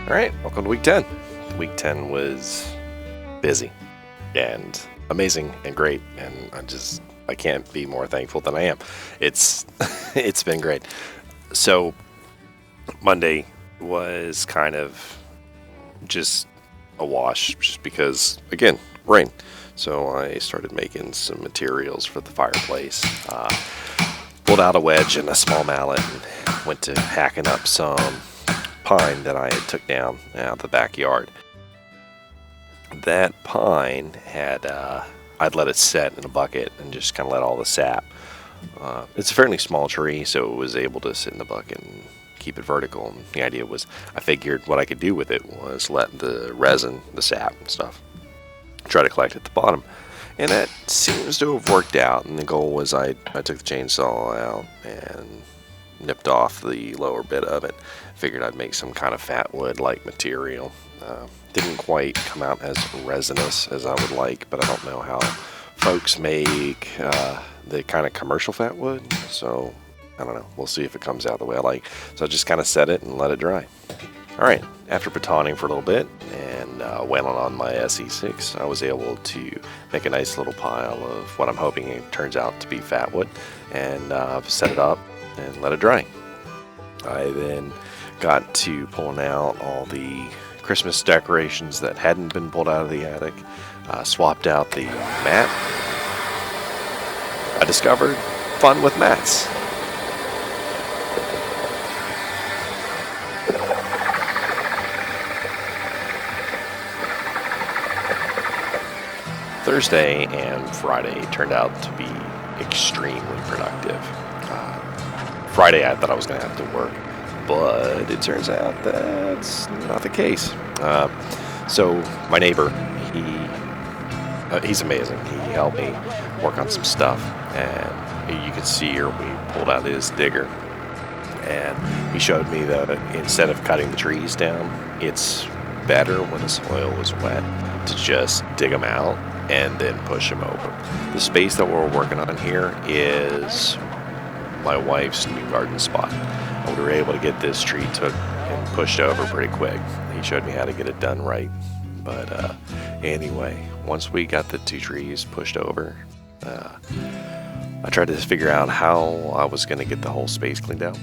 All right, welcome to week 10. Week 10 was busy and amazing and great, and I can't be more thankful than I am. It's it's been great. So Monday was kind of just a wash just because again, rain. So I started making some materials for the fireplace. Pulled out a wedge and a small mallet and went to hacking up some pine that I had took down out of the backyard. That pine had I'd let it set in a bucket and just kind of let all the sap. It's a fairly small tree, so it was able to sit in the bucket and keep it vertical. And the idea was, I figured what I could do with it was let the resin, the sap and stuff, try to collect at the bottom. And that seems to have worked out. And the goal was I took the chainsaw out and nipped off the lower bit of it. Figured I'd make some kind of fat wood like material. Didn't quite come out as resinous as I would like, but I don't know how folks make the kind of commercial fat wood. So I don't know. We'll see if it comes out the way I like. So I just kind of set it and let it dry. All right. After batoning for a little bit and wailing on my SE6, I was able to make a nice little pile of what I'm hoping it turns out to be fat wood, and set it up and let it dry. I then got to pulling out all the Christmas decorations that hadn't been pulled out of the attic, swapped out the mat. I discovered fun with mats. Thursday and Friday turned out to be extremely productive. Friday I thought I was going to have to work, but it turns out that's not the case. So my neighbor, he's amazing. He helped me work on some stuff, and you can see here we pulled out his digger, and he showed me that instead of cutting the trees down, it's better when the soil is wet to just dig them out and then push them over. The space that we're working on here is my wife's new garden spot. And we were able to get this tree took and pushed over pretty quick. He showed me how to get it done right. But anyway, once we got the two trees pushed over, I tried to figure out how I was going to get the whole space cleaned out.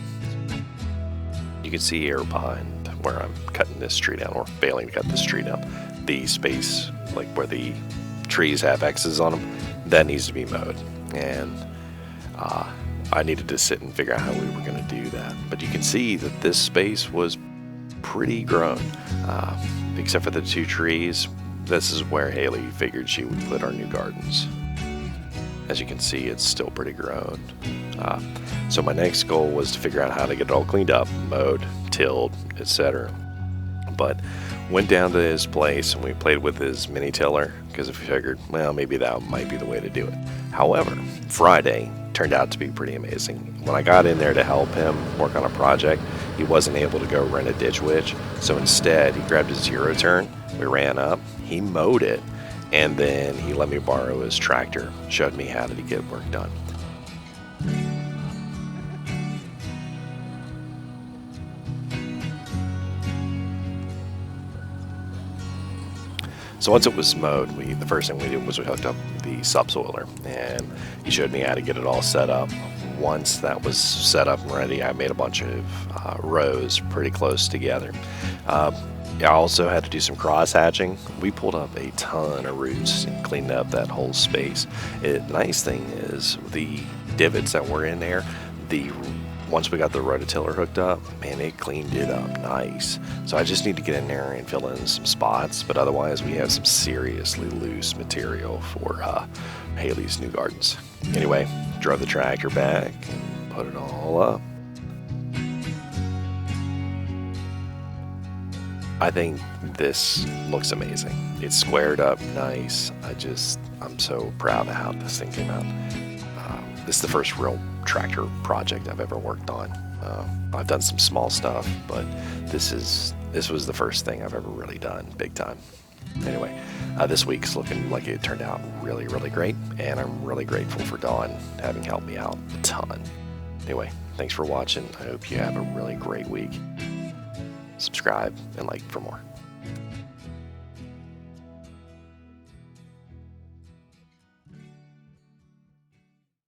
You can see here behind where I'm cutting this tree down, or failing to cut this tree down, the space like where the trees have X's on them, that needs to be mowed. And I needed to sit and figure out how we were going to do that. But you can see that this space was pretty grown. Except for the two trees, this is where Haley figured she would put our new gardens. As you can see, it's still pretty grown. So my next goal was to figure out how to get it all cleaned up, mowed, tilled, etc. But went down to his place and we played with his mini tiller because we figured, well, maybe that might be the way to do it. However, Friday turned out to be pretty amazing. When I got in there to help him work on a project, he wasn't able to go rent a ditch witch, so instead he grabbed his zero turn, we ran up, he mowed it, and then he let me borrow his tractor, showed me how to get work done. So once it was mowed, the first thing we did was we hooked up the subsoiler, and he showed me how to get it all set up. Once that was set up and ready, I made a bunch of rows pretty close together. I also had to do some cross hatching. We pulled up a ton of roots and cleaned up that whole space. The nice thing is the divots that were in there, once we got the rototiller hooked up, man, it cleaned it up nice. So I just need to get in there and fill in some spots, but otherwise we have some seriously loose material for Haley's new gardens. Anyway, drove the tractor back and put it all up. I think this looks amazing. It's squared up nice. I'm so proud of how this thing came out. This is the first real tractor project I've ever worked on. I've done some small stuff, but this was the first thing I've ever really done big time. Anyway, this week's looking like it turned out really, really great, and I'm really grateful for Dawn having helped me out a ton. Anyway, thanks for watching. I hope you have a really great week. subscribe, and like for more.